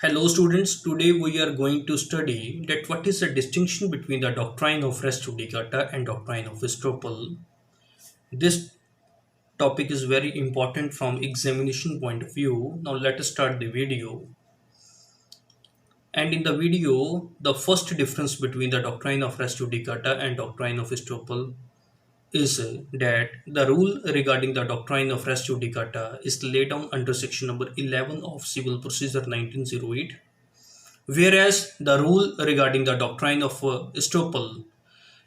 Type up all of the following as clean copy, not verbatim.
Hello students, today we are going to study that what is the distinction between the doctrine of res judicata and doctrine of estoppel. This topic is very important from examination point of view. Now let us start the video. And in the video, the first difference between the doctrine of res judicata and doctrine of estoppel is that the rule regarding the doctrine of res judicata is laid down under section number 11 of Civil Procedure 1908, whereas the rule regarding the doctrine of estoppel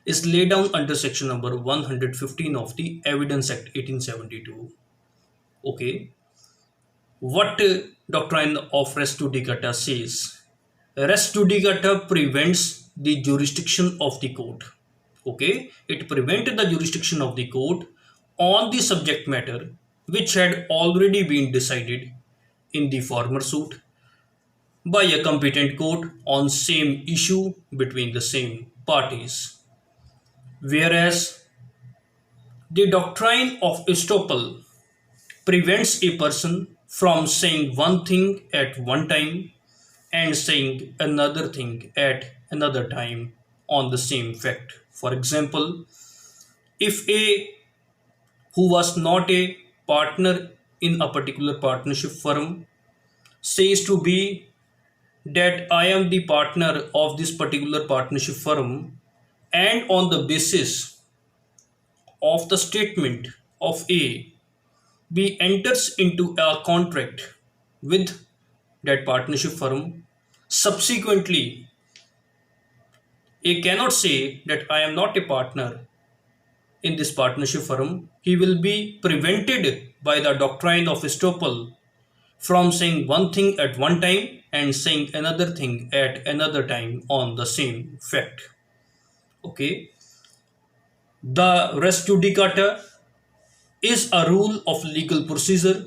is laid down under section number 115 of the Evidence Act 1872. Okay, what doctrine of res judicata says? Res judicata prevents the jurisdiction of the court. Okay, it prevented the jurisdiction of the court on the subject matter which had already been decided in the former suit by a competent court on same issue between the same parties. Whereas the doctrine of estoppel prevents a person from saying one thing at one time and saying another thing at another time on the same fact. For example, if a who was not a partner in a particular partnership firm says to B that I am the partner of this particular partnership firm, and on the basis of the statement of A, B enters into a contract with that partnership firm. Subsequently, A cannot say that I am not a partner in this partnership firm. He will be prevented by the doctrine of estoppel from saying one thing at one time and saying another thing at another time on the same fact. Okay, the res judicata is a rule of legal procedure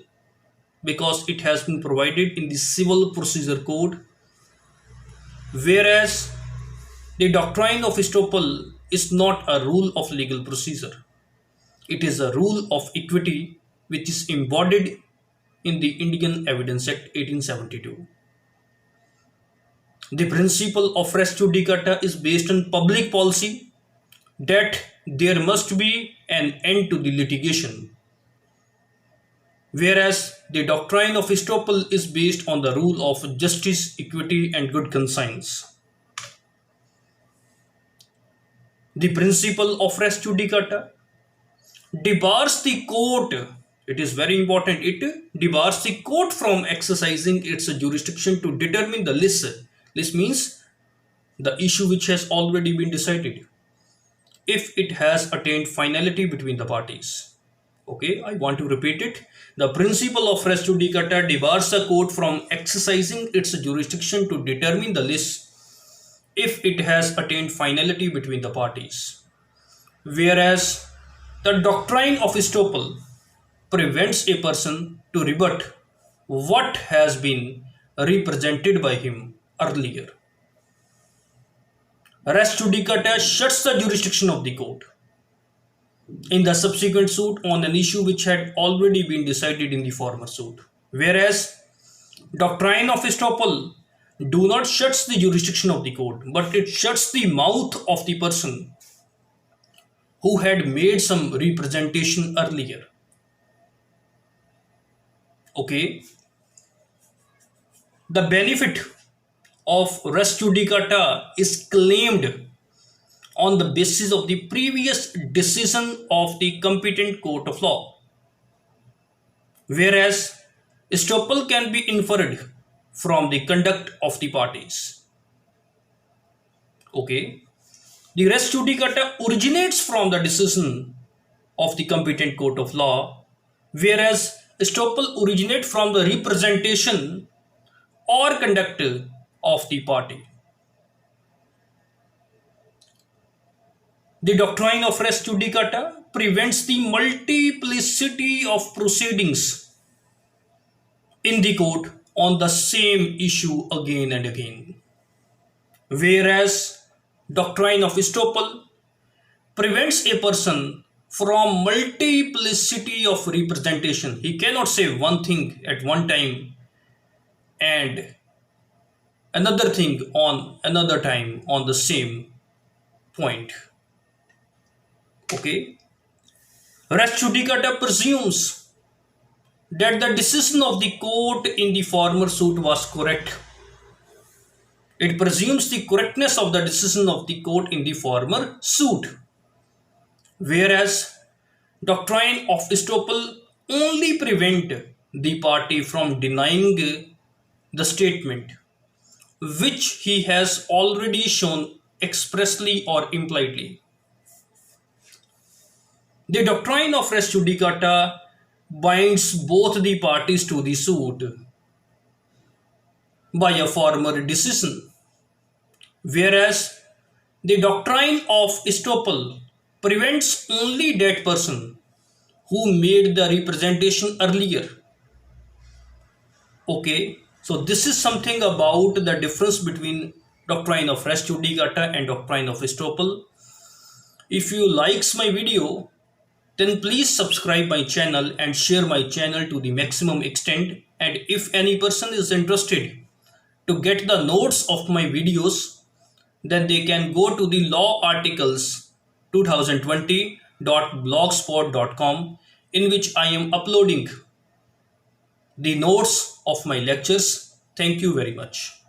because it has been provided in the Civil Procedure Code, whereas the doctrine of estoppel is not a rule of legal procedure. It is a rule of equity which is embodied in the Indian Evidence Act 1872. The principle of res judicata is based on public policy that there must be an end to the litigation, whereas the doctrine of estoppel is based on the rule of justice, equity, and good conscience. The principle of res judicata debars the court. It is very important. It debars the court from exercising its jurisdiction to determine the lis. Lis means the issue which has already been decided, if it has attained finality between the parties. Okay, I want to repeat it. The principle of res judicata debars the court from exercising its jurisdiction to determine the lis if it has attained finality between the parties. Whereas the doctrine of estoppel prevents a person to rebut what has been represented by him earlier. Res judicata shuts the jurisdiction of the court in the subsequent suit on an issue which had already been decided in the former suit. Whereas doctrine of estoppel do not shuts the jurisdiction of the court, but it shuts the mouth of the person who had made some representation earlier. Okay, the benefit of res judicata is claimed on the basis of the previous decision of the competent court of law, whereas estoppel can be inferred from the conduct of the parties. Okay, the res judicata originates from the decision of the competent court of law, whereas estoppel originates from the representation or conduct of the party. The doctrine of res judicata prevents the multiplicity of proceedings in the court on the same issue again and again, whereas doctrine of estoppel prevents a person from multiplicity of representation. He cannot say one thing at one time and another thing on another time on the same point. Okay, res judicata presumes that the decision of the court in the former suit was correct. It presumes the correctness of the decision of the court in the former suit, whereas doctrine of estoppel only prevent the party from denying the statement which he has already shown expressly or impliedly. The doctrine of res judicata binds both the parties to the suit by a former decision, whereas the doctrine of estoppel prevents only that person who made the representation earlier. Okay, so this is something about the difference between doctrine of res judicata and doctrine of estoppel. If you likes my video, then please subscribe my channel and share my channel to the maximum extent. And if any person is interested to get the notes of my videos, then they can go to the law articles 2020.blogspot.com, in which I am uploading the notes of my lectures. Thank you very much.